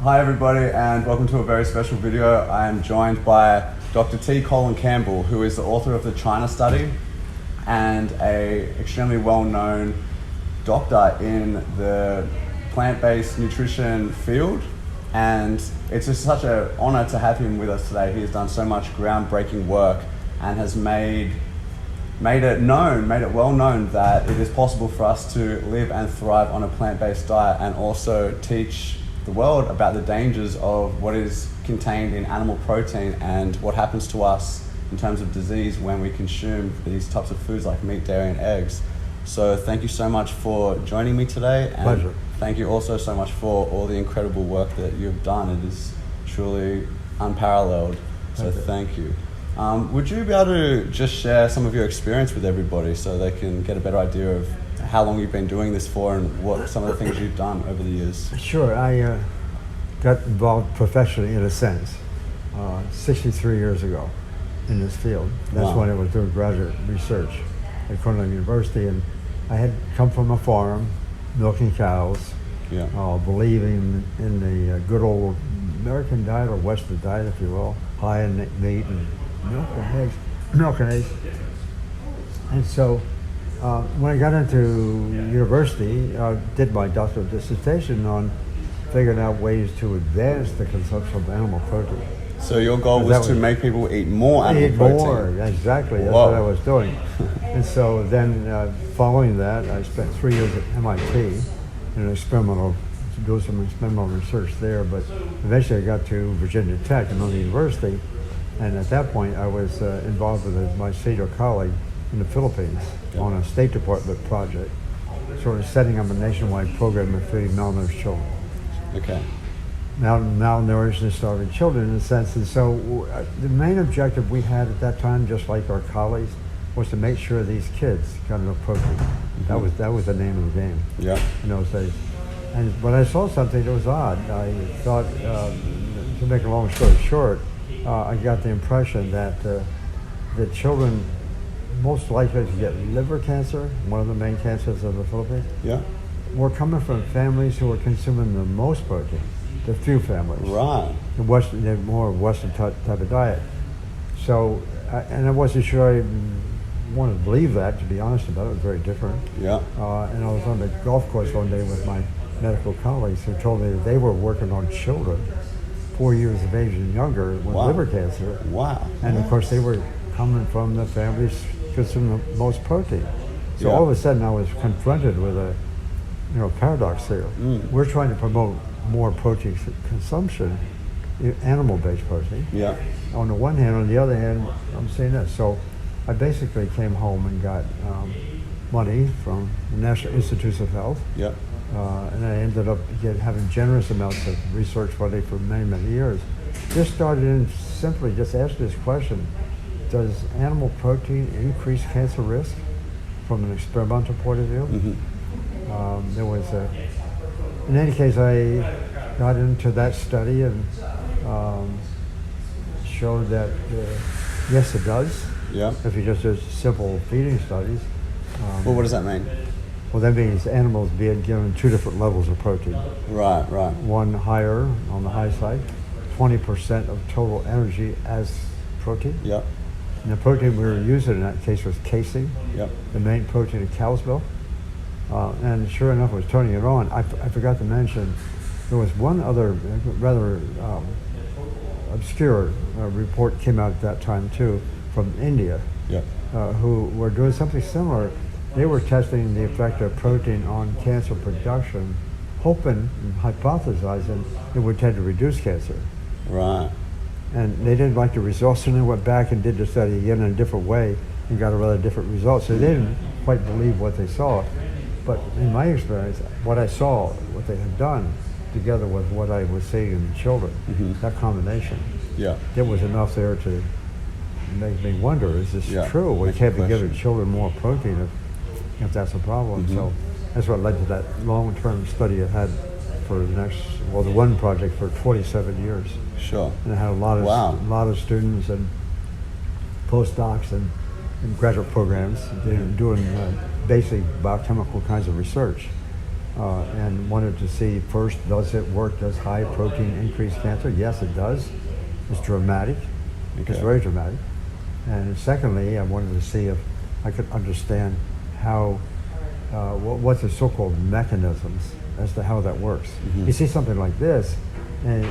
Hi everybody, and welcome to a very special video. I am joined by Dr. T. Colin Campbell, who is the author of the China Study and a extremely well-known doctor in the plant-based nutrition field. And it's just such an honor to have him with us today. He has done so much groundbreaking work and has made it well known that it is possible for us to live and thrive on a plant-based diet, and also teach the world about the dangers of what is contained in animal protein and what happens to us in terms of disease when we consume these types of foods like meat, dairy, and eggs. So thank you so much for joining me today. And pleasure. Thank you also so much for all the incredible work that you've done. It is truly unparalleled. So thank you. Would you be able to just share some of your experience with everybody so they can get a better idea of how long you've been doing this for and what some of the things you've done over the years? Sure. I got involved professionally, in a sense, 63 years ago in this field. That's when I was doing graduate research at Cornell University, and I had come from a farm, milking cows, believing in the good old American diet, or Western diet, if you will, high in meat and milk and eggs. And so when I got into university, I did my doctoral dissertation on figuring out ways to advance the consumption of animal protein. So your goal was to make people eat more animal protein? More, exactly. That's what I was doing. And so then following that, I spent 3 years at MIT doing some experimental research there, but eventually I got to Virginia Tech, another university, and at that point I was involved with my senior colleague in the Philippines on a State Department project, sort of setting up a nationwide program of feeding malnourished children. Okay. Malnourished and starving children, in a sense. And so the main objective we had at that time, just like our colleagues, was to make sure these kids got enough protein. Mm-hmm. That was the name of the game in those days. And when I saw something that was odd, I thought, to make a long story short, I got the impression that the children most likely to get liver cancer, one of the main cancers of the Philippines, were coming from families who were consuming the most protein. The few families. Right. The more Western type of diet. So, and I wasn't sure I wanted to believe that, to be honest about it. It was very different. Yeah. And I was on the golf course one day with my medical colleagues who told me that they were working on children 4 years of age and younger with liver cancer. Wow. And of course they were coming from the families consuming the most protein. So all of a sudden I was confronted with a paradox here. We're trying to promote more protein consumption, animal-based protein. Yeah. On the one hand, on the other hand, I'm saying this. So I basically came home and got money from the National Institutes of Health. Yeah. And I ended up having generous amounts of research funding for many, many years. Just started in simply just asking this question: does animal protein increase cancer risk from an experimental point of view? Mm-hmm. There was in any case, I got into that study and showed that yes, it does. Yeah. If you just do simple feeding studies. Well, what does that mean? Well, that means animals being given two different levels of protein. Right. One higher on the high side, 20% of total energy as protein. Yep. And the protein we were using in that case was casein. Yep. The main protein of cow's milk. And sure enough, I was turning it on. I forgot to mention there was one other rather obscure report came out at that time too from India, who were doing something similar. They were testing the effect of protein on cancer production, hoping and hypothesizing it would tend to reduce cancer. Right. And they didn't like the results, and they went back and did the study again in a different way and got a rather different result. So they didn't quite believe what they saw. But in my experience, what I saw, what they had done, together with what I was seeing in the children, that combination, there was enough there to make me wonder, is this true? We can't be giving children more protein if that's a problem. So that's what led to that long-term study I had for the one project for 27 years. Sure. And I had a lot of students and postdocs and graduate programs doing basic biochemical kinds of research. and wanted to see first, does it work? Does high protein increase cancer? Yes, it does. It's dramatic. Okay. It's very dramatic. And secondly, I wanted to see if I could understand how, what's the so-called mechanisms as to how that works. Mm-hmm. You see something like this, and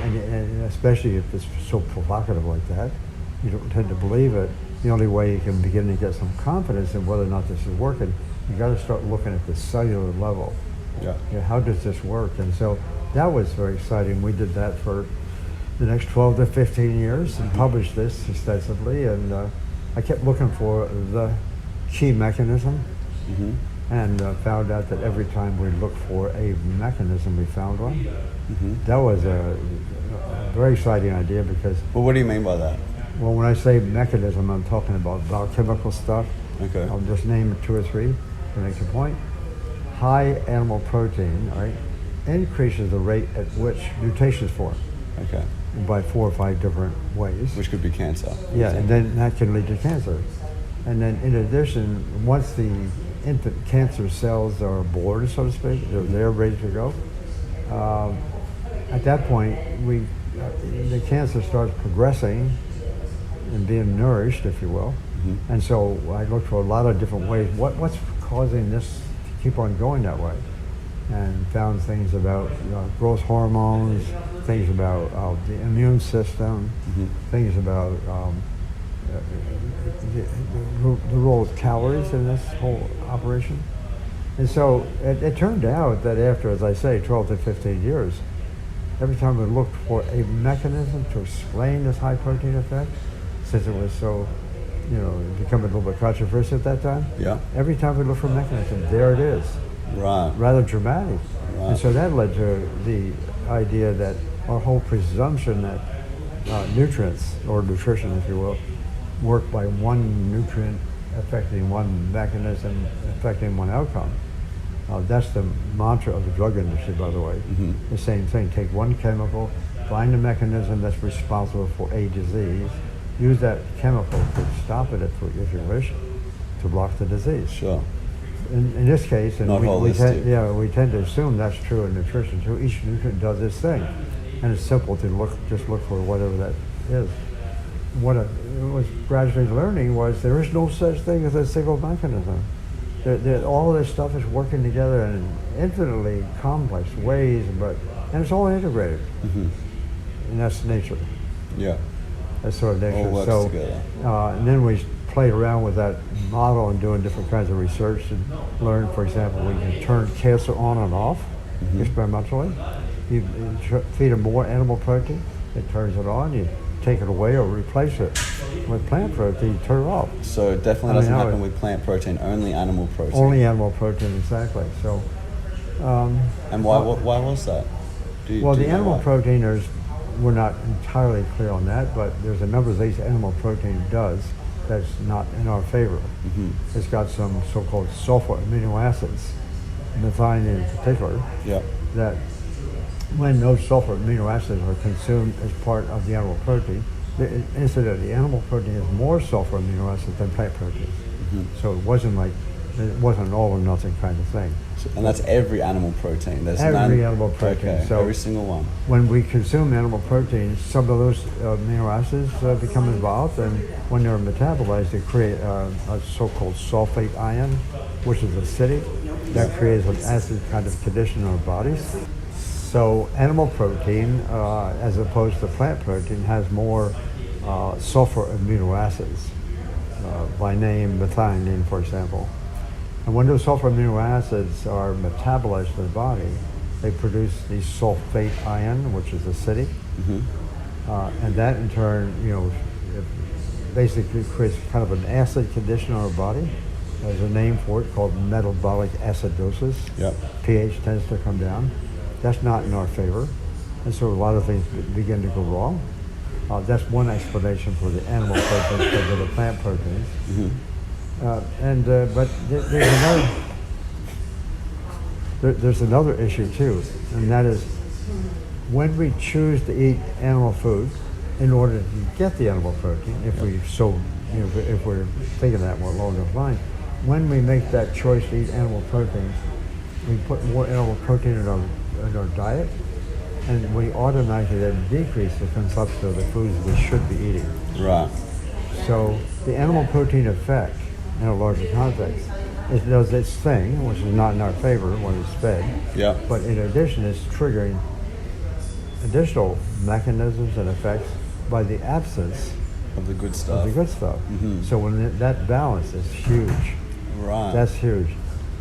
especially if it's so provocative like that, you don't tend to believe it. The only way you can begin to get some confidence in whether or not this is working, you got to start looking at the cellular level. Yeah. You know, how does this work? And so that was very exciting. We did that for the next 12 to 15 years and published this extensively. And I kept looking for the key mechanism, and found out that every time we looked for a mechanism, we found one. That was a very exciting idea because, Well, what do you mean by that? well, when I say mechanism, I'm talking about biochemical stuff. Okay. I'll just name 2 or 3 to make a point. High animal protein, right, increases the rate at which mutations form Okay. by 4 or 5 different ways. Which could be cancer. Yeah, and then that can lead to cancer. And then in addition, once the infant cancer cells are born, so to speak, they're ready to go, at that point, the cancer starts progressing and being nourished, if you will. And so I looked for a lot of different ways. What's causing this to keep on going that way? And found things about growth hormones, things about the immune system, things about the role of calories in this whole operation. And so it turned out that after, as I say, 12 to 15 years, every time we looked for a mechanism to explain this high protein effect, since it was so, becoming a little bit controversial at that time, Yeah. every time we looked for a mechanism, there it is. Right. Rather dramatic. Right. And so that led to the idea that our whole presumption that nutrients, or nutrition if you will, work by one nutrient affecting one mechanism, affecting one outcome. That's the mantra of the drug industry, by the way. The same thing, take one chemical, find a mechanism that's responsible for a disease, use that chemical to stop it if you wish, to block the disease. Sure. In this case, and Not we holistic. we tend to assume that's true in nutrition too. Each nutrient does its thing, and it's simple to just look for whatever that is. What I was gradually learning was there is no such thing as a single mechanism. All of this stuff is working together in infinitely complex ways, and it's all integrated. And that's nature. Yeah. That's sort of nature. All works together. And then we played around with that model and doing different kinds of research and learned, for example, we can turn cancer on and off experimentally. You feed them more animal protein, it turns it on. You take it away or replace it with plant protein, you turn it off. So it definitely doesn't happen with plant protein, only animal protein. Only animal protein, exactly. So. And why was that? Well, the animal protein, we're not entirely clear on that, but there's a number of things animal protein does that's not in our favor. It's got some so-called sulfur amino acids, methionine in particular, Yeah. that when those sulfur amino acids are consumed as part of the animal protein, incidentally, animal protein has more sulfur amino acids than plant protein. So it wasn't an all or nothing kind of thing. And that's every animal protein. There's Every animal protein. Okay, So every single one. when we consume animal protein, some of those amino acids become involved, and when they're metabolized, they create a so-called sulfate ion, which is acidic. That creates an acid kind of condition in our bodies. So animal protein, as opposed to plant protein, has more sulfur amino acids, by name methionine, for example. And when those sulfur amino acids are metabolized in the body, they produce the sulfate ion, which is acidic. And that in turn, it basically creates kind of an acid condition in our body. There's a name for it called metabolic acidosis. Yep. pH tends to come down. That's not in our favor. And so a lot of things begin to go wrong. That's one explanation for the animal proteins compared to the plant proteins. But there's another issue too, and that is when we choose to eat animal food in order to get the animal protein, if we're thinking that more along those lines, when we make that choice to eat animal proteins, we put more animal protein in our diet, and we automatically then decrease the consumption of the foods we should be eating. Right. So the animal protein effect in a larger context, it does its thing, which is not in our favor when it's fed. Yeah. But in addition, it's triggering additional mechanisms and effects by the absence Of the good of stuff. the good stuff. Mhm. So when that balance is huge. Right. That's huge.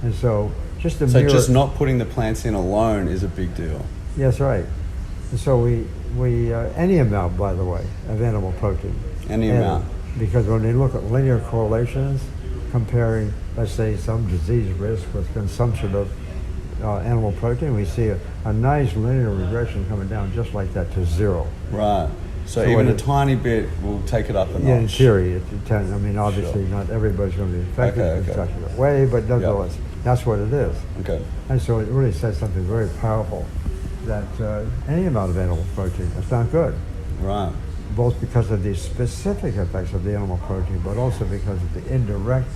And so just to so mirror, just not putting the plants in alone is a big deal. yes, right. And so we any amount, by the way, of animal protein. Any And amount. Because when they look at linear correlations, comparing, let's say, some disease risk with consumption of animal protein, we see a nice linear regression coming down just like that to zero. Right. So So even what a it- tiny bit will take it up a notch. Yeah, in theory, I mean, obviously, Sure. not everybody's going to be affected in Okay. such a way, but nonetheless, that's what it is. Okay. And so it really says something very powerful, that any amount of animal protein is not good, Right. both because of the specific effects of the animal protein, but also because of the indirect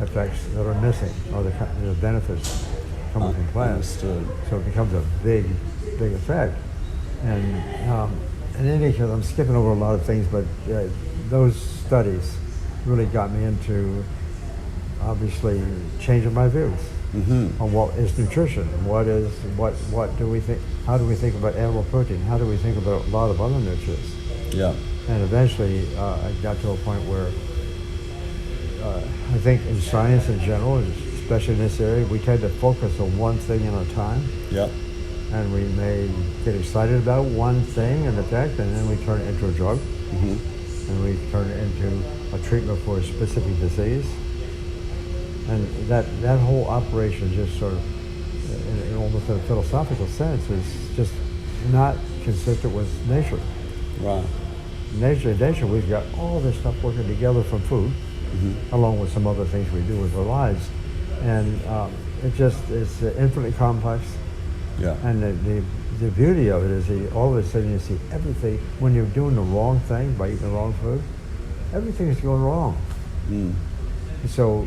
effects that are missing, or the benefits coming from plants. Understood. So it becomes a big effect. And in any case, I'm skipping over a lot of things, but those studies really got me into, obviously, changing my views Mm-hmm. on what is nutrition, what do we think, how do we think about animal protein, how do we think about a lot of other nutrients. Yeah. And eventually I got to a point where I think in science in general, especially in this area, we tend to focus on one thing at a time, Yeah. and we may get excited about one thing and effect, and then we turn it into a drug, Mm-hmm. and we turn it into a treatment for a specific disease. And that whole operation just sort of, in almost a philosophical sense, is just not consistent with nature. Right. Nature, we've got all this stuff working together from food, Mm-hmm. along with some other things we do with our lives. And it's infinitely complex. Yeah. And the beauty of it is all of a sudden you see everything, when you're doing the wrong thing by eating the wrong food, everything is going wrong. Mm. So,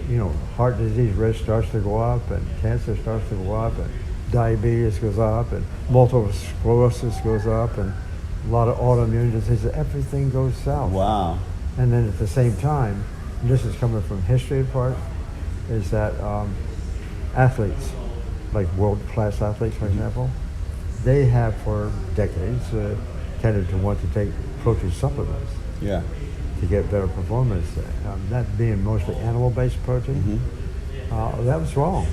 heart disease risk starts to go up, and cancer starts to go up, and diabetes goes up, and multiple sclerosis goes up, and a lot of autoimmune diseases. Everything goes south. Wow. And then at the same time, and this is coming from history in part, is that athletes, like world-class athletes, for example, they have for decades tended to want to take protein supplements Yeah. to get better performance. That being mostly animal-based protein, that was wrong,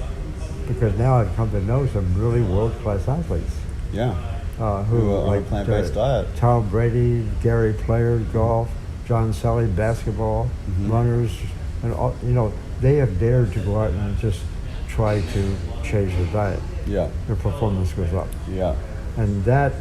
because now I've come to know some really world-class athletes Yeah. who are on a plant-based diet. Tom Brady, Gary Player, golf, John Sully, basketball, runners, and all, they have dared to go out and just try to change their diet. Yeah. Their performance goes up. Yeah. And that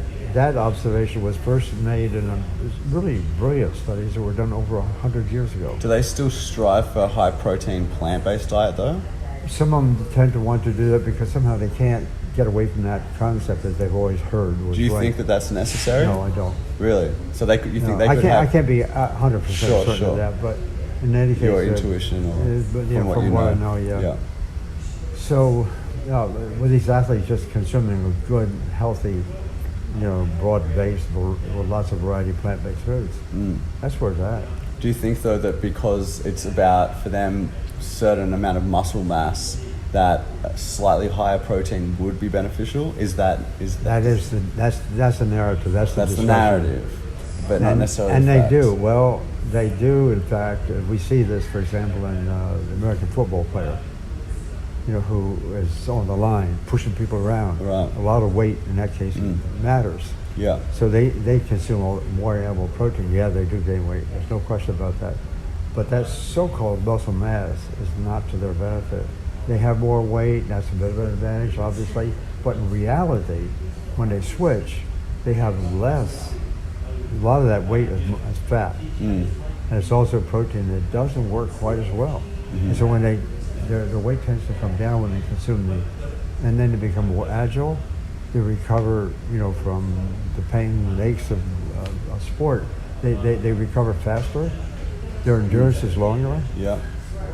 observation was first made in really brilliant studies that were done over 100 years ago. Do they still strive for a high-protein plant-based diet, though? Some of them tend to want to do that because somehow they can't get away from that concept that they've always heard was Do you right. think that that's necessary? No, I don't. Really? So they could? You think No, they I could can't. have? I can't be 100% Sure, certain sure. of that, but in any case, Your intuition, or but, from what from you what know. I know, yeah. Yeah. So, with these athletes just consuming a good, healthy, broad-based, with lots of variety of plant-based foods, that's where it's at. Do you think, though, that because it's about, for them, certain amount of muscle mass, that a slightly higher protein would be beneficial? That's That's the narrative. That's the the discussion. narrative, but not necessarily. And the they facts. do. Well, they do, in fact. We see this, for example, in the American football player, who is on the line, pushing people around. Right. A lot of weight, in that case, matters. Yeah. So they consume more animal protein. Yeah, they do gain weight. There's no question about that. But that so-called muscle mass is not to their benefit. They have more weight. That's a bit of an advantage, obviously. But in reality, when they switch, they have less. A lot of that weight is fat, and it's also protein that doesn't work quite as well. And so when their weight tends to come down when they consume and then they become more agile. They recover, from the pain and aches of sport. They recover faster. Their endurance is longer. Yeah.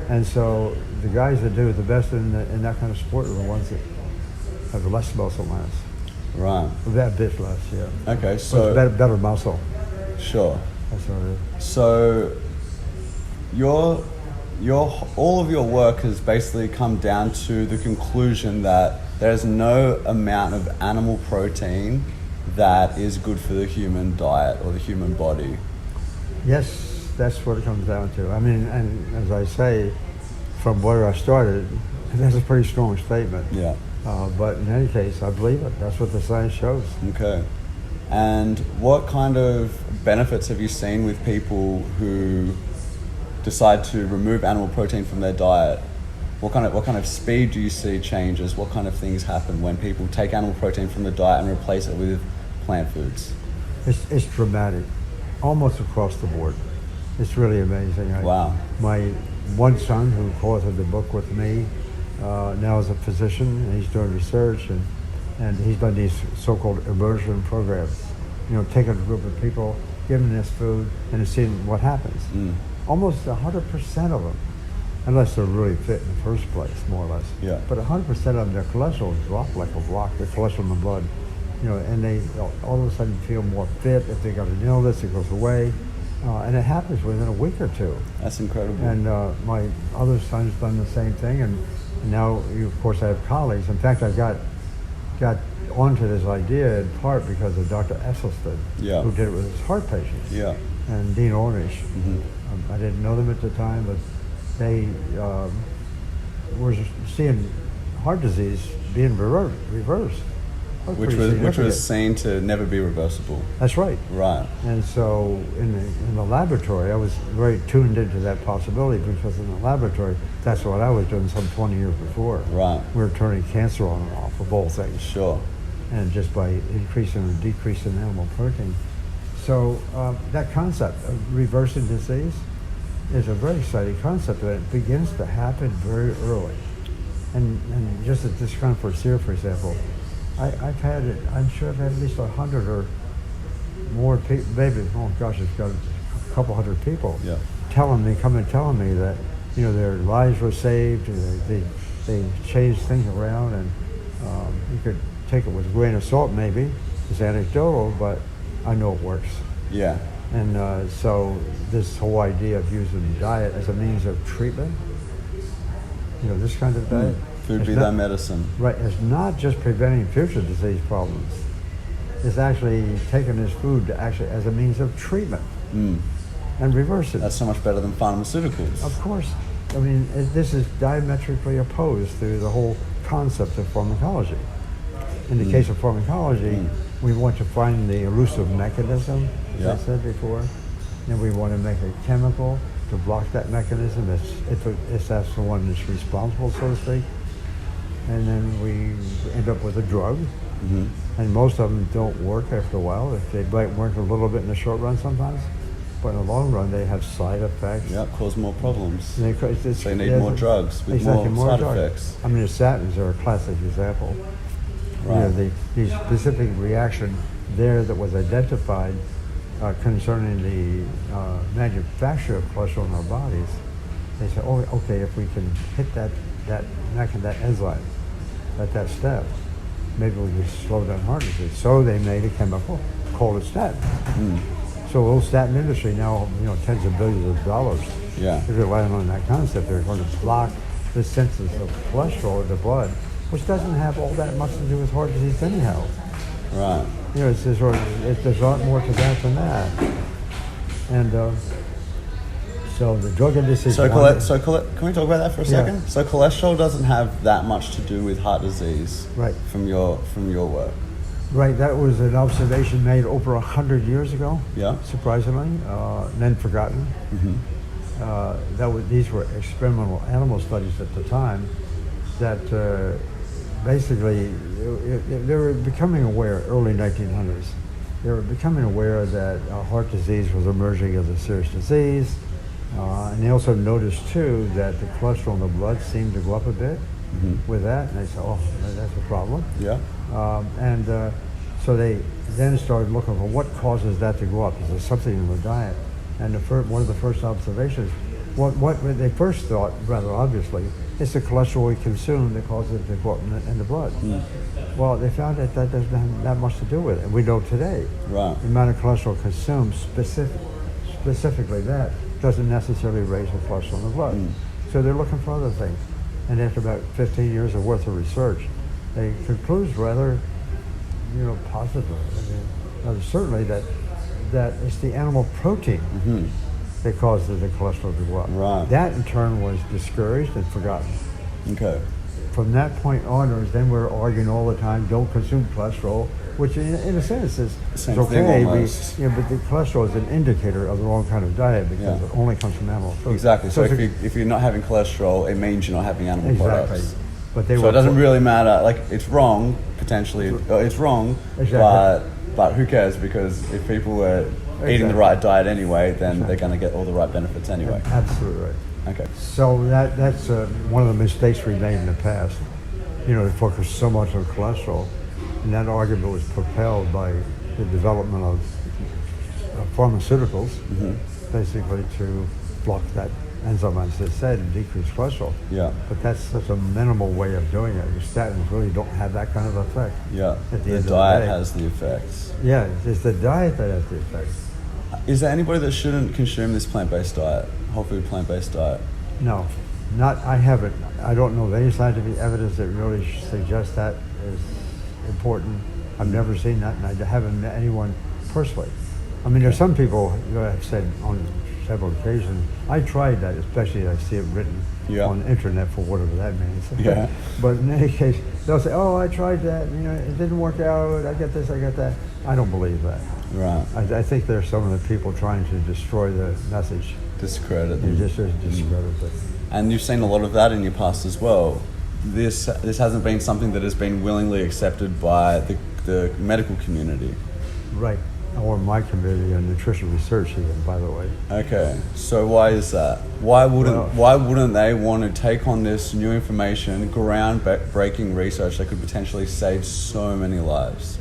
And so the guys that do the best in that kind of sport are the ones that have less muscle mass. Right. That bit less, yeah. Okay, So so better muscle. sure. That's what it is. So your all of your work has basically come down to the conclusion that there's no amount of animal protein that is good for the human diet or the human body. Yes, that's what it comes down to. I mean, and as I say, from where I started, that's a pretty strong statement. Yeah. But in any case, I believe it. That's what the science shows. Okay. And what kind of benefits have you seen with people who decide to remove animal protein from their diet? What kind of speed do you see changes? What kind of things happen when people take animal protein from the diet and replace it with plant foods? It's dramatic, almost across the board. It's really amazing. Wow. My one son, who authored the book with me, now is a physician, and he's doing research, and he's done these so-called immersion programs. You know, taking a group of people, giving them this food, and seeing what happens. Almost 100% of them, unless they're really fit in the first place, more or less. Yeah. But 100% of them, their cholesterol drops like a rock. Their cholesterol in the blood, you know, and they all of a sudden feel more fit. If they got an illness, it goes away, and it happens within a week or two. That's incredible. And my other son's done the same thing, and now, of course, I have colleagues. In fact, I got onto this idea in part because of Dr. Esselstyn, Yeah. who did it with his heart patients, Yeah. and Dean Ornish. Mhm. I didn't know them at the time, but they were seeing heart disease being reversed. That's Which pretty was significant. seen to never be reversible. That's right. Right. And so in the laboratory, I was very tuned into that possibility, because in the laboratory, that's what I was doing some 20 years before. Right. We were turning cancer on and off of all things, Sure. and just by increasing or decreasing animal protein. So that concept of reversing disease is a very exciting concept, and it begins to happen very early. And just at this conference here, for example, I'm sure I've had at least 100 or more people, maybe, oh gosh, it's got a couple hundred people, Yeah. telling me that, you know, their lives were saved, they changed things around, and you could take it with a grain of salt maybe, it's anecdotal, but I know it works. Yeah. And so this whole idea of using diet as a means of treatment, you know, this kind of diet. Food it's be not- thy medicine. Right, it's not just preventing future disease problems. It's actually taking this food to actually as a means of treatment and reverse it. That's so much better than pharmaceuticals. Of course. I mean, this is diametrically opposed to the whole concept of pharmacology. In the case of pharmacology, we want to find the elusive mechanism, as I said before, and we want to make a chemical to block that mechanism if that's the one that's responsible, so to speak. And then we end up with a drug. And most of them don't work after a while. They might work a little bit in the short run sometimes, but in the long run they have side effects. Yeah, cause more problems. And So you need more drugs with more side effects. I mean, the statins are a classic example. Right. You know, the specific reaction there that was identified concerning the manufacture of cholesterol in our bodies. They said, oh, okay, if we can hit that enzyme at that step, maybe we can slow down heart disease. So they made a chemical called a statin. So the whole statin industry now, you know, tens of billions of dollars Yeah. is relying on that concept. They're going to block the synthesis of cholesterol in the blood, which doesn't have all that much to do with heart disease anyhow. Right. You know, there's a lot more to that than that. And so the drug industry. Can we talk about that for a second? Yeah. So cholesterol doesn't have that much to do with heart disease. Right. From your work. Right, that was an observation made over 100 years ago. Yeah. Surprisingly, and then forgotten. These were experimental animal studies at the time that basically they were becoming aware, early 1900s, they were becoming aware that heart disease was emerging as a serious disease. And they also noticed too that the cholesterol in the blood seemed to go up a bit with that, and they said, oh, that's a problem. Yeah. So they then started looking for what causes that to go up. Is there something in the diet? And one of the first observations, what they first thought, rather obviously, it's the cholesterol we consume that causes it to go up in the blood. Well, they found that that doesn't have that much to do with it. We know today Right. the amount of cholesterol consumed specifically that doesn't necessarily raise the cholesterol in the blood. So they're looking for other things. And after about 15 years of worth of research, they conclude rather, positively. I mean, certainly that it's the animal protein that causes the cholesterol to go up. Right. That in turn was discouraged and forgotten. Okay. From that point onwards, then we're arguing all the time, don't consume cholesterol, which in a sense is Same it's thing okay. almost. But the cholesterol is an indicator of the wrong kind of diet because Yeah. it only comes from animal food. Exactly. So it's if you're not having cholesterol, it means you're not having animal exactly. products. But they So were it doesn't really matter. Like, it's wrong potentially. It's wrong, Exactly. but who cares? Because if people were eating the Exactly. right diet anyway, then they're going to get all the right benefits anyway. Absolutely right. Okay. So that's one of the mistakes we made in the past. To focus so much on cholesterol, and that argument was propelled by the development of pharmaceuticals, basically to block that enzyme, as I said, and decrease cholesterol. Yeah. But that's such a minimal way of doing it. Your statins really don't have that kind of effect. Yeah. At the The end of the diet day. has the effects. Yeah, it's the diet that has the effect. Is there anybody that shouldn't consume this plant-based diet, whole food plant-based diet? No, I haven't. I don't know of any scientific evidence that really suggests that is important. I've never seen that, and I haven't met anyone personally. I mean, there's some people who have said on several occasions, I tried that, especially I see it written Yeah. on the internet for whatever that means. Yeah. But in any case, they'll say, oh, I tried that, it didn't work out, I got this, I got that. I don't believe that. Right. I think there's some of the people trying to destroy the message. Discredit You them. just discredit it. And you've seen a lot of that in your past as well. This hasn't been something that has been willingly accepted by the medical community. Right. Or my community on nutrition research even, by the way. Okay, so why is that? Why wouldn't they want to take on this new information, groundbreaking research that could potentially save so many lives?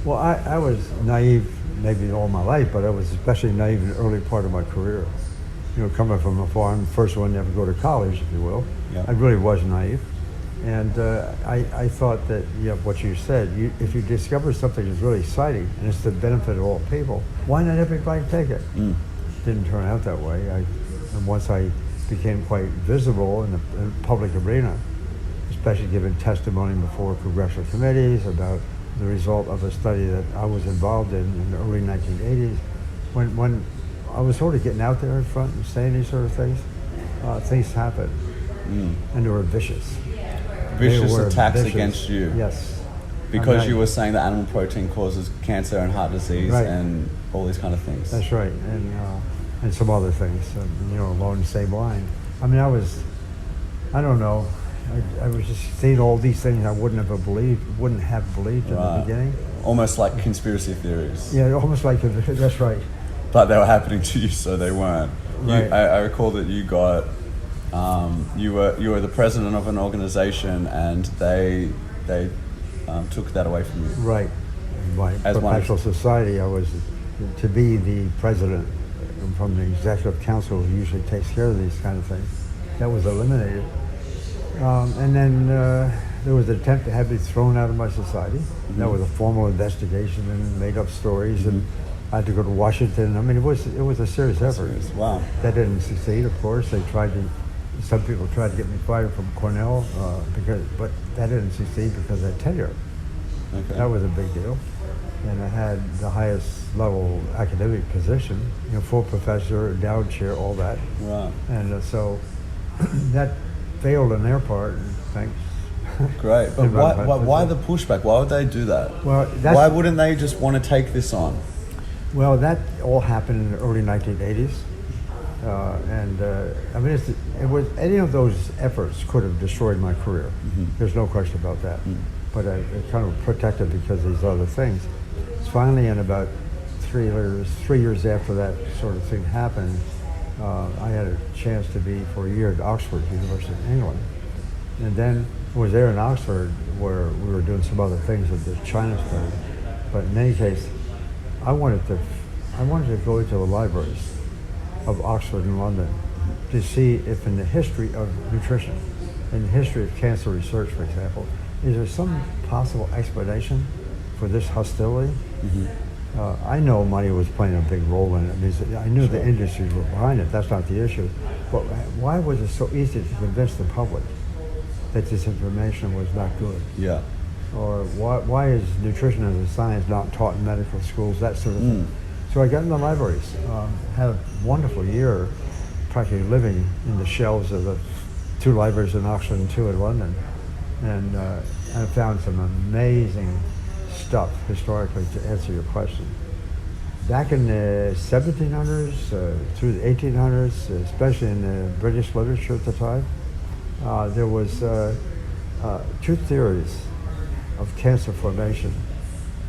Well, I was naive maybe all my life, but I was especially naive in the early part of my career. Coming from a farm, first one to ever go to college, if you will. Yeah. I really was naive. And I thought that, what you said, if you discover something that's really exciting and it's the benefit of all people, why not everybody take it? Didn't turn out that way. And once I became quite visible in the public arena, especially giving testimony before congressional committees about the result of a study that I was involved in the early 1980s, when I was sort of getting out there in front and saying these sort of things happened. And they were vicious. Vicious They were attacks vicious. against you. Yes. Because I'm you not- were saying that animal protein causes cancer and heart disease Right. and all these kind of things. That's right, and some other things, along the same line. I mean, I don't know, I was just seeing all these things I wouldn't have believed in the beginning. Almost like conspiracy theories. Yeah, almost like, that's right. But they were happening to you, so they weren't. Right. I recall that you got, you were the president of an organization, and they took that away from you. Right. My As one of- professional society, I was to be the president from the executive council who usually takes care of these kind of things. That was eliminated. And then there was an attempt to have me thrown out of my society. That was a formal investigation and made up stories, and I had to go to Washington. I mean, it was a serious effort. Wow. That didn't succeed, of course. Some people tried to get me fired from Cornell, but that didn't succeed because of tenure. Okay. That was a big deal. And I had the highest level academic position, full professor, endowed chair, all that. Right. And so that failed on their part, and thanks. Great. But why the pushback? Why would they do that? Well, why wouldn't they just want to take this on? Well, that all happened in the early 1980s. I mean, it was any of those efforts could have destroyed my career. There's no question about that. But I kind of protected because of these other things. It's finally in about 3 years after that sort of thing happened, I had a chance to be for a year at Oxford University in England. And then I was there in Oxford where we were doing some other things with the China study. But in any case, I wanted to go into the libraries of Oxford and London to see if in the history of nutrition, in the history of cancer research, for example, is there some possible explanation for this hostility? I know money was playing a big role in it. Because I knew the industries were behind it. That's not the issue. But why was it so easy to convince the public that this information was not good? Yeah. Or why is nutrition as a science not taught in medical schools, that sort of thing. So I got in the libraries, had a wonderful year practically living in the shelves of the 2 libraries in Oxford and 2 in London, and I found some amazing stuff historically to answer your question. Back in the 1700s through the 1800s, especially in the British literature at the time, there was 2 theories of cancer formation.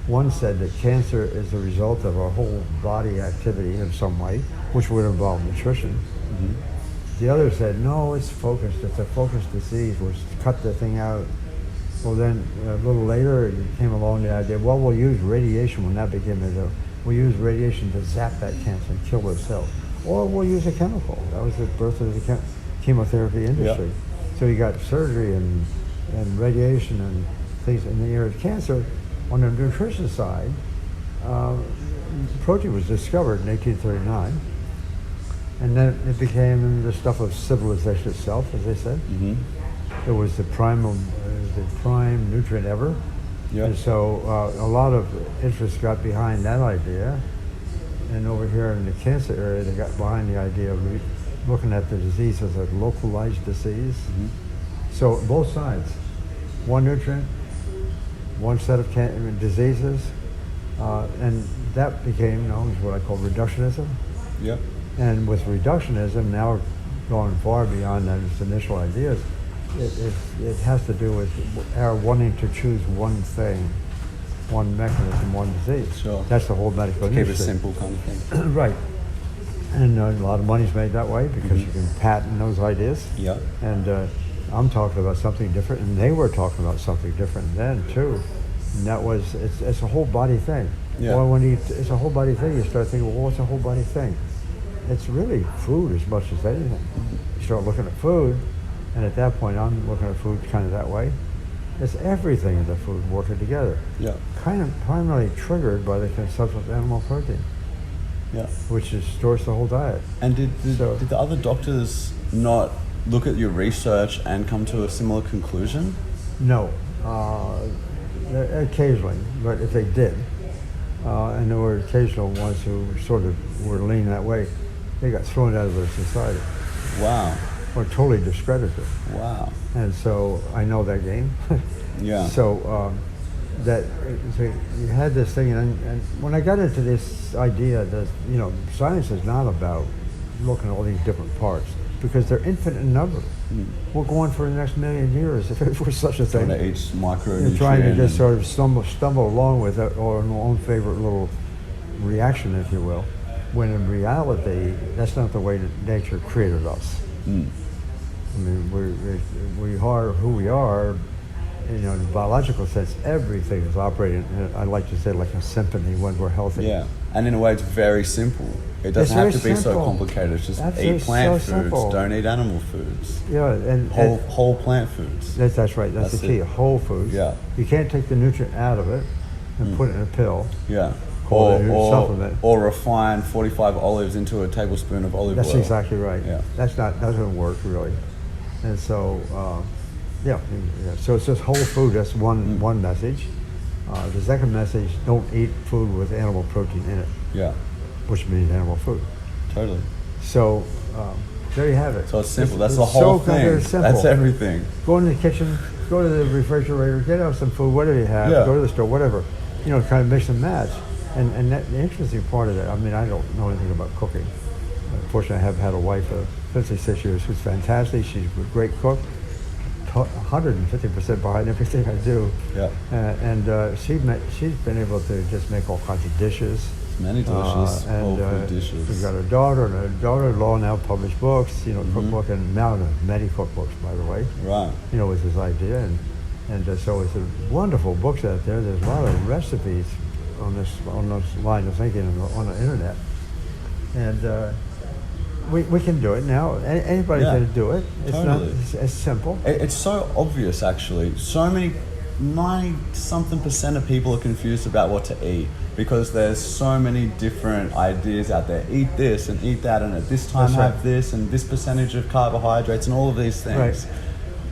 One said that cancer is the result of our whole body activity in some way, which would involve nutrition. The other said, no, it's focused. It's a focused disease. We'll cut the thing out. Well, then a little later, it came along the idea, well, we'll use radiation when that became we'll use radiation to zap that cancer and kill those cells. Or we'll use a chemical. That was the birth of the chemotherapy industry. Yep. So you got surgery and radiation and things in the area of cancer. On the nutrition side, protein was discovered in 1839, and then it became the stuff of civilization itself, as they said. It was the prime nutrient ever. Yep. And so a lot of interest got behind that idea, and over here in the cancer area, they got behind the idea of looking at the disease as a localized disease. So both sides, one nutrient, one set of diseases, and that became known as what I call reductionism. Yep. And with reductionism, now going far beyond those initial ideas, it has to do with our wanting to choose one thing, one mechanism, one disease. Sure. That's the whole medical Keep industry. it simple kind of thing. Right. And a lot of money's made that way because you can patent those ideas. Yeah. And I'm talking about something different, and they were talking about something different then too. And that was, it's a whole body thing. Yeah. Well, when it's a whole body thing, you start thinking, well, what's a whole body thing? It's really food as much as anything. You start looking at food, and at that point, I'm looking at food kind of that way. It's everything in the food working together. Yeah. Kind of primarily triggered by the consumption of animal protein, Yeah. which distorts the whole diet. And did the other doctors not look at your research and come to a similar conclusion? No, occasionally, but if they did, and there were occasional ones who sort of were leaning that way, they got thrown out of their society Wow. or totally discredited. Wow. And so I know that game. Yeah. So so you had this thing, and when I got into this idea that, science is not about looking at all these different parts, because they're infinite in number. We're going for the next million years if it was such a thing. Trying to each You're micronutrient. trying to just sort of stumble along with it, or an own favorite little reaction, if you will, when in reality, that's not the way that nature created us. I mean, we are who we are. In the biological sense, everything is operating, I like to say, like a symphony when we're healthy. Yeah. And in a way, it's very simple. It doesn't have to be so complicated. It's just eat plant foods, don't eat animal foods. Yeah, and Whole plant foods. That's right. That's the key. Whole foods. Yeah. You can't take the nutrient out of it and put it in a pill. Yeah. Call it a supplement. Or refine 45 olives into a tablespoon of olive oil. That's exactly right. Yeah. Doesn't work really. And so, so it's just whole food. That's one message. The second message: don't eat food with animal protein in it. Yeah. Which means animal food. Totally. So there you have it. So it's simple. That's It's the whole so thing. very simple. That's everything. Go in the kitchen, go to the refrigerator, get out some food, whatever you have. Yeah. Go to the store, whatever. Kind of mix and match. And that, the interesting part of that, I mean, I don't know anything about cooking. Unfortunately, I have had a wife of 56 years who's fantastic. She's a great cook. 150% behind everything I do. Yeah. She's been able to just make all kinds of dishes. Many delicious whole food dishes. We've got a daughter, and a daughter-in-law now published books, cookbook, and now many cookbooks, by the way. Right. Was his idea, and so it's a wonderful books out there. There's a lot of recipes on this line of thinking on the internet, and we can do it now. Anybody can do it. It's totally. not. It's simple. It's so obvious, actually. So many 90-something% of people are confused about what to eat because there's so many different ideas out there. Eat this and eat that, and at this time That's right. have this and this percentage of carbohydrates and all of these things. Right.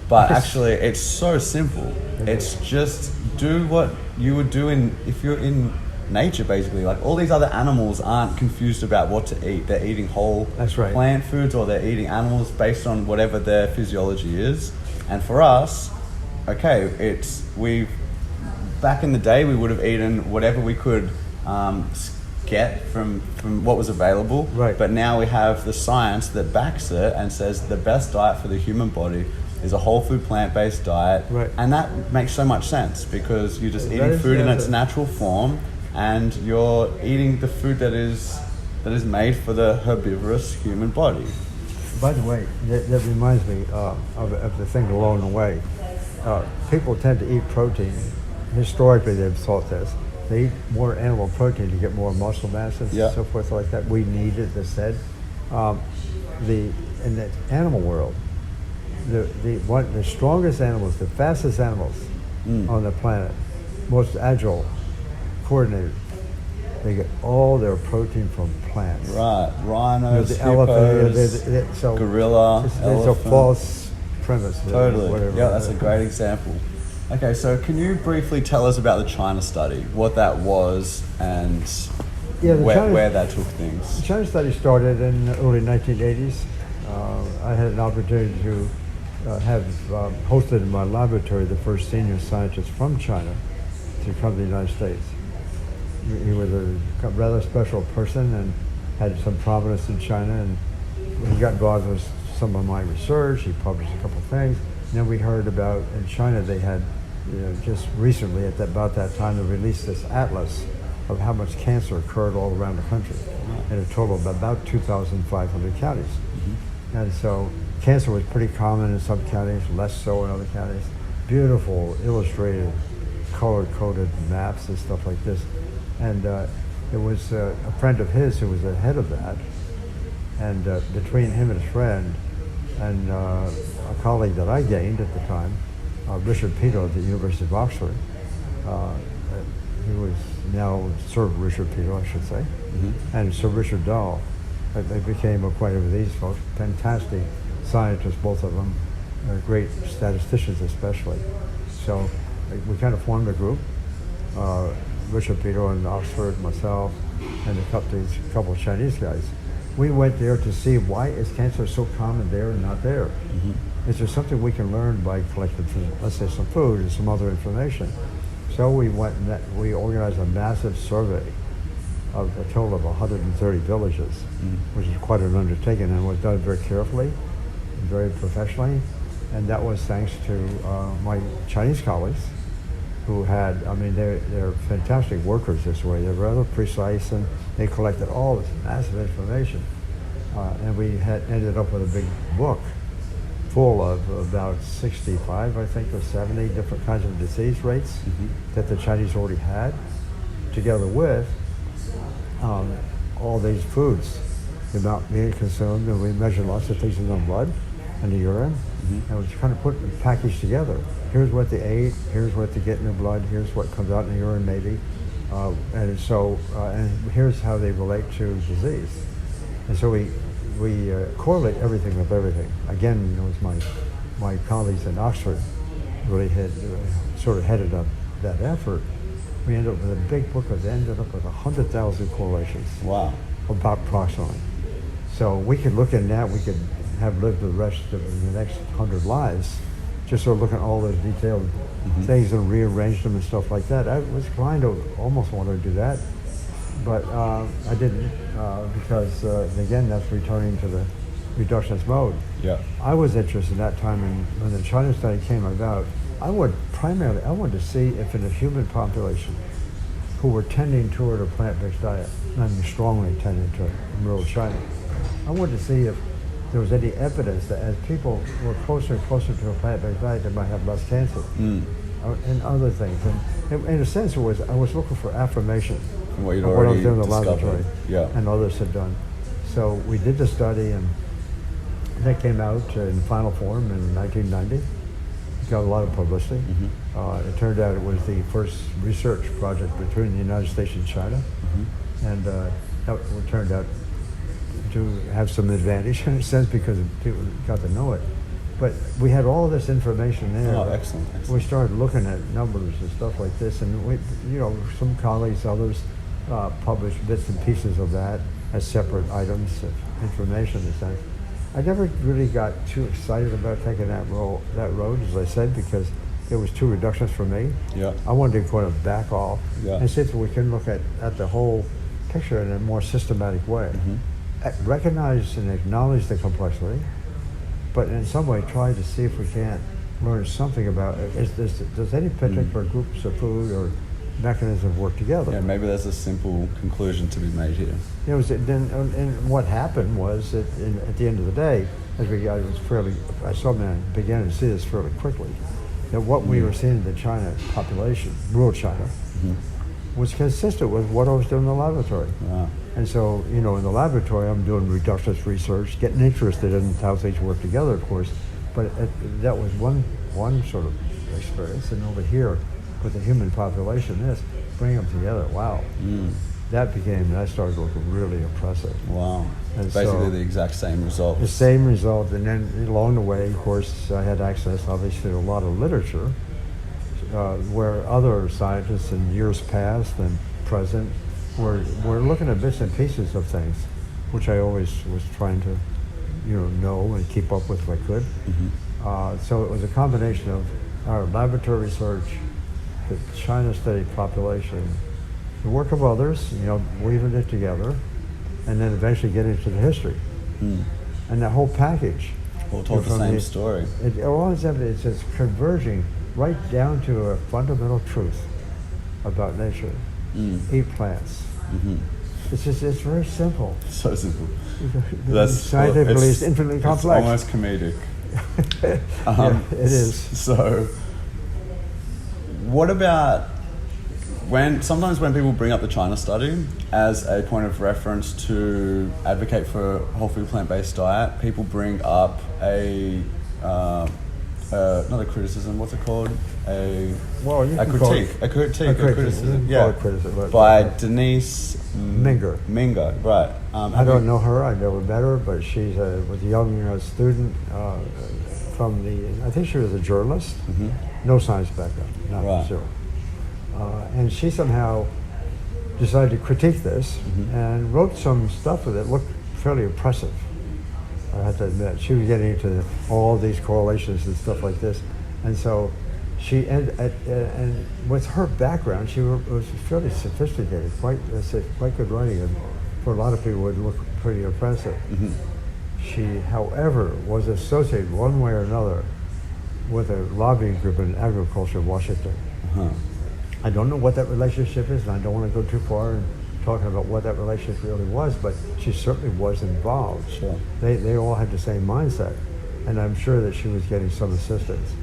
But actually, it's so simple. It's just do what you would do if you're in nature, basically. Like all these other animals aren't confused about what to eat. They're eating whole That's right. plant foods, or they're eating animals based on whatever their physiology is. And for us, okay, back in the day we would have eaten whatever we could get from what was available. Right. But now we have the science that backs it and says the best diet for the human body is a whole food plant-based diet. Right. And that makes so much sense because you're just That eating is food the in its answer. natural form, and you're eating the food that is made for the herbivorous human body. By the way, that reminds me of the thing along the way. People tend to eat protein. Historically, they've thought this. They eat more animal protein to get more muscle mass and Yeah. so forth like that. We need it, they said. In the animal world, the strongest animals, the fastest animals on the planet, most agile, coordinated, they get all their protein from plants. Right, rhinos, The elephant, hippos, so gorilla, it's a elephant. false premise. Totally. Whatever. Yeah, that's a great example. Okay, so can you briefly tell us about the China study, what that was, and Yeah, the China- where that took The things? China study started in the early 1980s. I had an opportunity to have hosted in my laboratory the first senior scientist from China to come to the United States. He was a rather special person and had some prominence in China, and he got involved with some of my research. He published a couple things. And then we heard about in China they had, just recently about that time they released this atlas of how much cancer occurred all around the country in a total of about 2,500 counties. And so cancer was pretty common in some counties, less so in other counties. Beautiful, illustrated, color-coded maps and stuff like this. And it was a friend of his who was the head of that. And between him and his friend and a colleague that I gained at the time, Richard Peto at the University of Oxford, who is now Sir Richard Peto, I should say, and Sir Richard Dahl. They became acquainted with these folks, fantastic scientists, both of them, great statisticians especially. So we kind of formed a group, Richard Peto in Oxford, myself, and a couple of Chinese guys. We went there to see why is cancer so common there and not there. Is there something we can learn by collecting, let's say, some food and some other information? So we went and we organized a massive survey of a total of 130 villages, which is quite an undertaking, and was done very carefully and very professionally. And that was thanks to my Chinese colleagues, who had, they're fantastic workers this way. They're rather precise, and they collected all this massive information. And we had ended up with a big book full of about 65, I think, or 70 different kinds of disease rates that the Chinese already had, together with all these foods, the amount being consumed, and we measured lots of things in the blood and the urine, and we kind of put the package together. Here's what they ate, here's what they get in the blood, here's what comes out in the urine maybe, and here's how they relate to disease. And so we correlate everything with everything. Again, it was my colleagues in Oxford really had sort of headed up that effort. We ended up with a big book that ended up with 100,000 correlations. Wow. About approximately. So we could look in that, we could have lived the rest of the next 100 lives, just sort of looking at all those detailed things and rearrange them and stuff like that. I was trying to almost want to do that, but I didn't because, again, that's returning to the reductionist mode. Yeah. I was interested in that time, and when the China study came about, I wanted to see if in the human population who were tending toward a plant-based diet, and I mean strongly tending to it in rural China, I wanted to see if there was any evidence that as people were closer and closer to a plant-based diet, they might have less cancer and other things. And in a sense, I was looking for affirmation From what you'd of what I was already doing in the discovered. laboratory and others had done. So we did the study, and that came out in final form in 1990. got a lot of publicity. It turned out it was the first research project between the United States and China, and that turned out to have some advantage in a sense because people got to know it. But we had all this information there. Oh, excellent. We started looking at numbers and stuff like this, and we, some colleagues, others, published bits and pieces of that as separate items of information. In a sense, I never really got too excited about taking that road, as I said, because it was too reductionist for me. Yeah. I wanted to kind of back off and see if we can look at the whole picture in a more systematic way. Recognize and acknowledge the complexity, but in some way try to see if we can't learn something about it. Does any particular groups of food or mechanisms work together? Yeah, maybe there's a simple conclusion to be made here. And what happened was that at the end of the day, as we got, I began to see this fairly quickly, that what we were seeing in the China population, rural China, was consistent with what I was doing in the laboratory. Wow. And so, in the laboratory, I'm doing reductionist research, getting interested in how things work together, of course. But that was one sort of experience. And over here, with the human population, bring them together. Wow. That started to look really impressive. Wow. And basically the exact same result. The same result. And then along the way, of course, I had access, obviously, to a lot of literature where other scientists in years past and present were looking at bits and pieces of things, which I always was trying to, know and keep up with if I could. So it was a combination of our laboratory research, the China study population, the work of others, weaving it together, and then eventually getting into the history. And that whole package. All told the same story. It's just converging right down to a fundamental truth about nature. Eat plants. It's very simple. So simple. Scientifically, it's infinitely complex. It's almost comedic. It is. So, what about sometimes when people bring up the China study as a point of reference to advocate for a whole food plant-based diet, people bring up not a criticism, what's it called? A criticism. Yeah. By Denise Minger, right. I don't know her, I never met her, but she was a young student from I think she was a journalist, no science background, not zero. And she somehow decided to critique this and wrote some stuff that looked fairly impressive. I have to admit, she was getting into all these correlations and stuff like this, and so she and with her background, she was fairly sophisticated, quite good writing, and for a lot of people would look pretty impressive. She, however, was associated one way or another with a lobbying group in agriculture in Washington. I don't know what that relationship is, and I don't want to go too far in talking about what that relationship really was, but she certainly was involved. Sure. They all had the same mindset, and I'm sure that she was getting some assistance.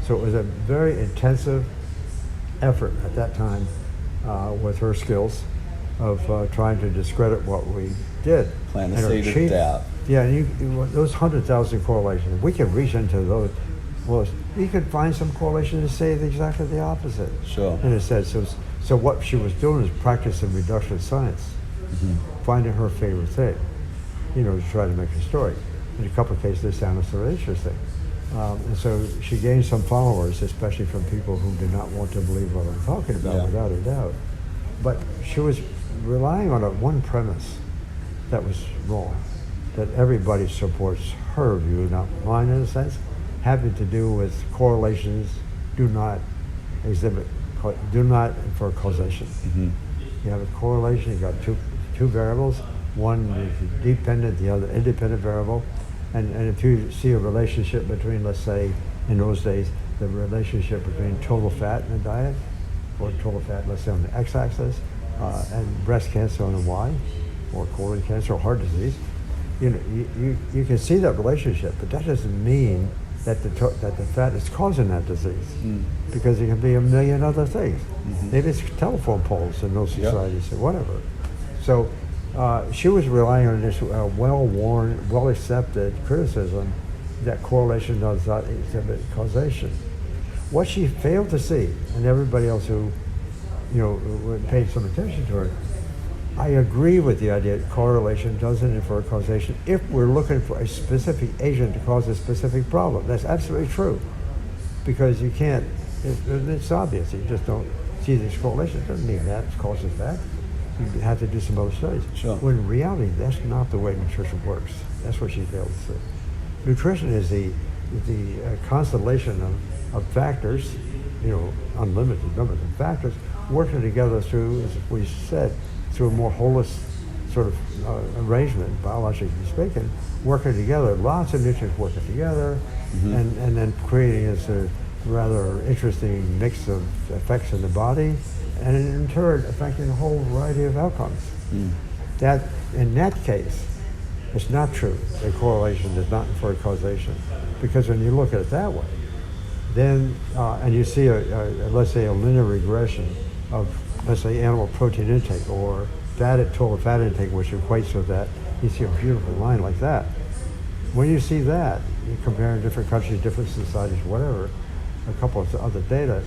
So it was a very intensive effort at that time with her skills of trying to discredit what we did. Plant the seed of doubt. Yeah, and those 100,000 correlations, we could reach into those. Well, you could find some correlation to say exactly the opposite. Sure. In a sense, so what she was doing is practicing reductionist science, finding her favorite thing, to try to make a story. In a couple of cases, this sounded sort of interesting. And so she gained some followers, especially from people who did not want to believe what I'm talking about, without a doubt. But she was relying on one premise that was wrong, that everybody supports her view, not mine in a sense, having to do with correlations do not infer causation. You have a correlation, you got two variables, one is dependent, the other independent variable, and if you see a relationship between, let's say, in those days, the relationship between total fat in the diet, or total fat, let's say on the x-axis, and breast cancer on the y, or colon cancer or heart disease, you can see that relationship, but that doesn't mean that the fat is causing that disease, because it can be a million other things. Maybe it's telephone poles in those societies or whatever. So she was relying on this well-worn, well-accepted criticism that correlation does not exhibit causation. What she failed to see, and everybody else who, who paid some attention to her, I agree with the idea that correlation doesn't infer causation if we're looking for a specific agent to cause a specific problem. That's absolutely true. Because you can't, it's obvious, you just don't see this correlation. It doesn't mean that causes that. You have to do some other studies. Sure. When in reality, that's not the way nutrition works. That's what she failed to see. Nutrition is the constellation of factors, unlimited numbers of factors, working together through, as we said, through a more holistic sort of arrangement, biologically speaking, working together, lots of nutrients working together, and then creating this rather interesting mix of effects in the body, and in turn affecting a whole variety of outcomes. That, in that case, it's not true. The correlation does not infer causation, because when you look at it that way, then and you see let's say a linear regression of, let's say, animal protein intake or total fat intake, which equates with that, you see a beautiful line like that. When you see that, you compare in different countries, different societies, whatever, a couple of other data,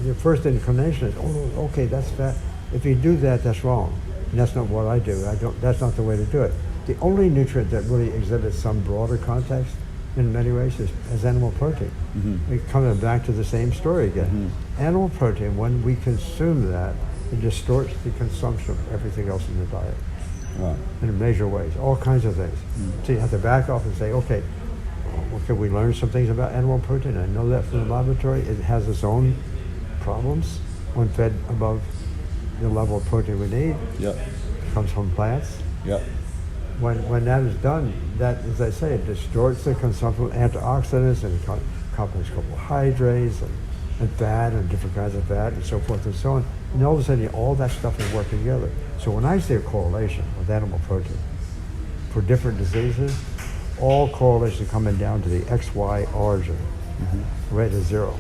your first inclination is, oh, okay, that's fat. If you do that, that's wrong. And that's not what I do. That's not the way to do it. The only nutrient that really exhibits some broader context in many ways is animal protein. We're coming back to the same story again. Animal protein, when we consume that, it distorts the consumption of everything else in the diet. Right. In major ways, all kinds of things. So you have to back off and say, okay, well, can we learn some things about animal protein? I know that from the laboratory. It has its own problems when fed above the level of protein we need. Yep. It comes from plants. Yep. When that is done, that, as I say, it distorts the consumption of antioxidants and complex carbohydrates and fat and different kinds of fat and so forth and so on. And all of a sudden, all that stuff is working together. So when I see a correlation with animal protein for different diseases, all correlations are coming down to the XY origin, right to zero.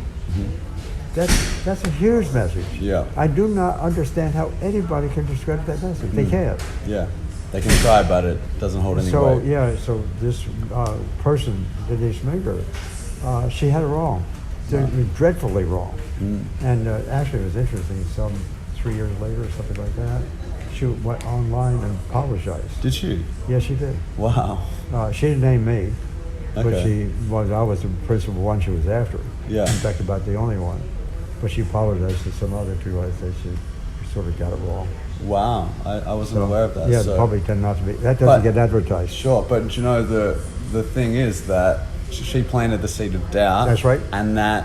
That's a huge message. Yeah. I do not understand how anybody can discredit that message. They can't. Yeah. They can try, but it doesn't hold any So weight. so this person, Denise Minger, she had it wrong, dreadfully wrong. And actually, it was interesting. 3 years later, or something like that, she went online and apologized. Did she? Yes, she did. Wow. She didn't name me, but Okay. I was the principal one she was after. Yeah. In fact, about the only one. But she apologized to some other two. I said she sort of got it wrong. Wow. I wasn't aware of that. Yeah, so. the public tend not to be. That But- doesn't get advertised. Sure, but you know, the thing is that she planted the seed of doubt. That's right. And that,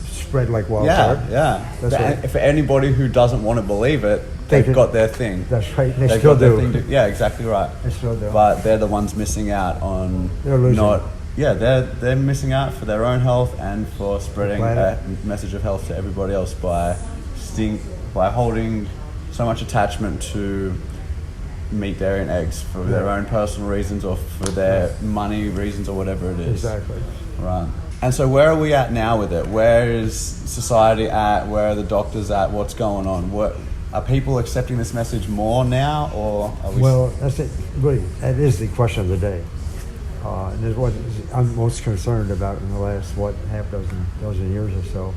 Spread like wildfire. yeah. That's right. For anybody who doesn't want to believe it, They they've can- got their thing. That's right. They They've still got their do. thing yeah, exactly right. They still do. But they're the ones missing out on They're losing. they're missing out for their own health and for spreading planet. a message of health to everybody else by holding so much attachment to meat, dairy, and eggs for their own personal reasons or for their money reasons or whatever it is. Exactly. Right. And so where are we at now with it? Where is society at? Where are the doctors at? What's going on? Are people accepting this message more now, or are we... Well, that's it. Really, that is the question of the day. And it's what I'm most concerned about in the last, half dozen years or so.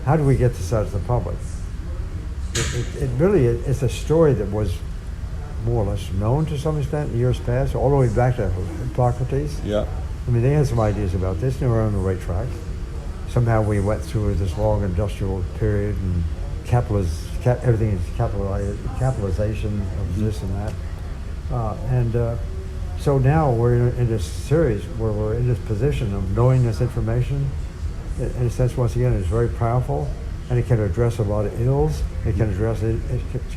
How do we get this out to the public? It really, it's a story that was more or less known to some extent in years past, all the way back to Hippocrates. Yeah. I mean, they had some ideas about this. They were on the right track. Somehow we went through this long industrial period and everything is capitalization of this and that. So now we're in this series where we're in this position of knowing this information. In a sense, once again, it's very powerful, and it can address a lot of ills. It can address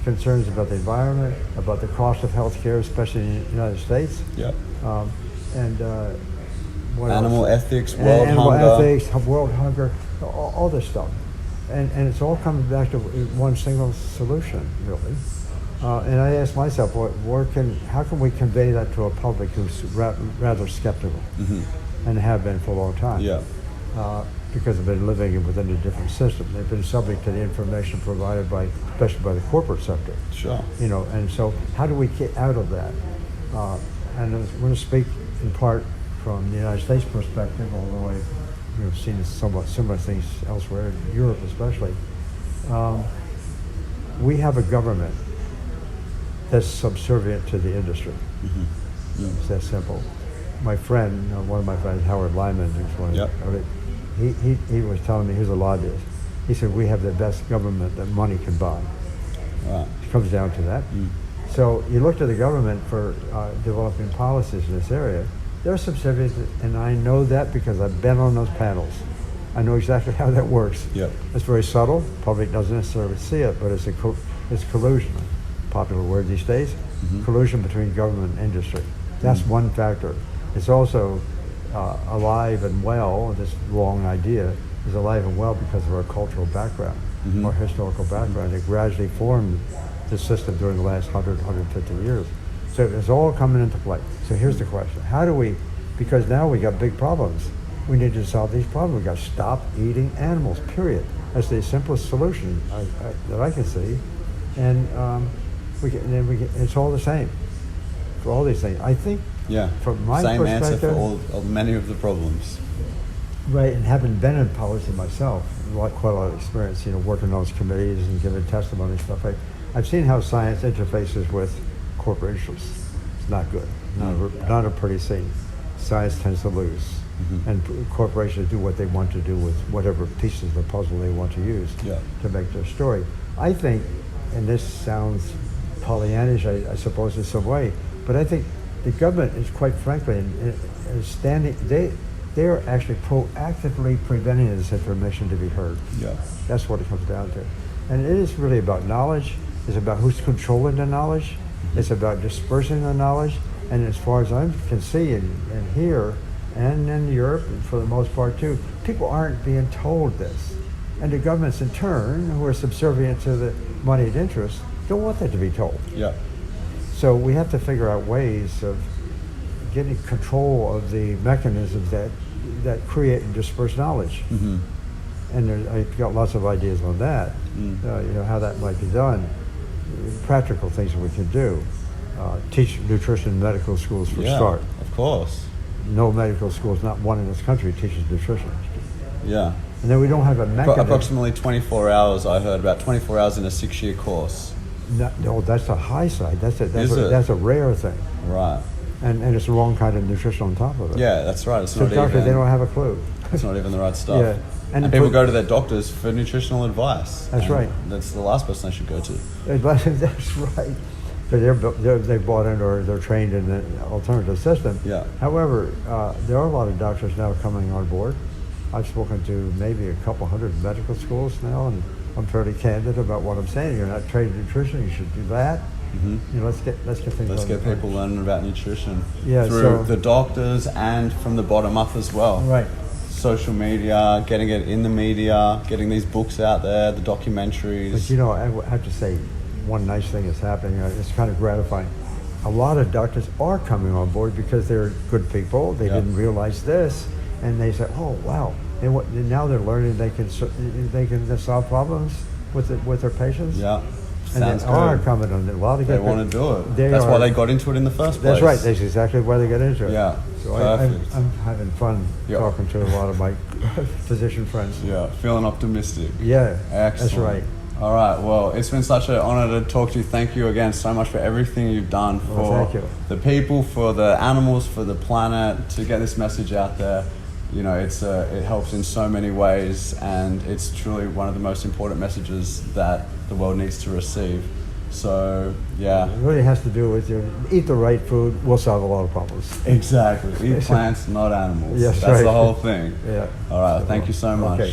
concerns about the environment, about the cost of healthcare, especially in the United States. Yeah. What Animal else? ethics, world Animal hunger. ethics, world hunger, all this stuff. And it's all coming back to one single solution, really. And I asked myself, how can we convey that to a public who's rather skeptical, and have been for a long time? Yeah. Because they've been living within a different system. They've been subject to the information provided especially by the corporate sector. Sure. And so how do we get out of that? And I'm going to speak in part from the United States perspective, although I we've seen somewhat similar things elsewhere, in Europe especially. We have a government that's subservient to the industry. It's that simple. My friend, one of my friends, Howard Lyman, who's one Yep. of he was telling me, he's a lobbyist. He said, we have the best government that money can buy. Right. It comes down to that. So you look to the government for developing policies in this area. They're subservient, and I know that because I've been on those panels. I know exactly how that works. Yep. It's very subtle. Public doesn't necessarily see it, but it's collusion. Popular word these days. Collusion between government and industry. That's one factor. It's also alive and well. This wrong idea is alive and well because of our cultural background, our historical background. It gradually formed the system during the last 100, 150 years. So it's all coming into play. So here's the question. How do we, because now we got big problems. We need to solve these problems. We got to stop eating animals, period. That's the simplest solution that I can see. And it's all the same for all these things. I think Yeah. from my Same answer perspective, for many of the problems. right, and having been in policy myself, quite a lot of experience, working on those committees and giving testimony and stuff. I've seen how science interfaces with corporate interests. It's not good. Not a pretty scene. Science tends to lose. And corporations do what they want to do with whatever pieces of the puzzle they want to use to make their story. I think, and this sounds Pollyannish, I suppose, in some way, but I think the government is, quite frankly, standing. They are actually proactively preventing this information to be heard. Yeah. That's what it comes down to. And it is really about knowledge. It's about who's controlling the knowledge. It's about dispersing the knowledge. And as far as I can see and hear, and in Europe, for the most part too, people aren't being told this. And the governments in turn, who are subservient to the moneyed interests, don't want that to be told. Yeah. So we have to figure out ways of getting control of the mechanisms that create and disperse knowledge. And I've got lots of ideas on that, how that might be done. Practical things that we can do. Teach nutrition in medical schools for start. Of course. No medical schools, not one in this country, teaches nutrition. Yeah. And then we don't have a mechanism. Approximately 24 hours, I heard, about 24 hours in a 6-year course. No, that's a high side. That's a rare thing. Right. And it's the wrong kind of nutrition on top of it. Yeah, that's right. It's So not doctors, even, they don't have a clue. it's not even the right stuff. Yeah. And people go to their doctors for nutritional advice. That's right. That's the last person they should go to. That's right. But they've bought into or they're trained in the alternative system. Yeah. However, there are a lot of doctors now coming on board. I've spoken to maybe a couple hundred medical schools now, and I'm fairly candid about what I'm saying. You're not trained in nutrition. You should do that. Let's get things. Let's get people learning about nutrition Yeah, through so- the doctors and from the bottom up as well. Right. Social media, getting it in the media, getting these books out there, the documentaries. But I have to say, one nice thing that's happening. It's kind of gratifying. A lot of doctors are coming on board because they're good people. They didn't realize this, and they say, "Oh, wow!" And now they're learning they can solve problems with their patients. Yeah. And Sounds they are good. coming on. A lot of They good want to do it. They That's why are- they got into it in the first place. That's right. That's exactly why they get into it. Yeah, So perfect. I'm having fun Yeah. talking to a lot of my physician friends. Yeah, feeling optimistic. Yeah, Excellent. that's right. All right. Well, it's been such an honor to talk to you. Thank you again so much for everything you've done for Well, thank you. the people, for the animals, for the planet, to get this message out there. It helps in so many ways, and it's truly one of the most important messages that the world needs to receive. So, yeah. It really has to do with eat the right food. We'll solve a lot of problems. Exactly. Eat plants, not animals. Yes, That's right. the whole thing. Yeah. All right. Thank you so much. Okay.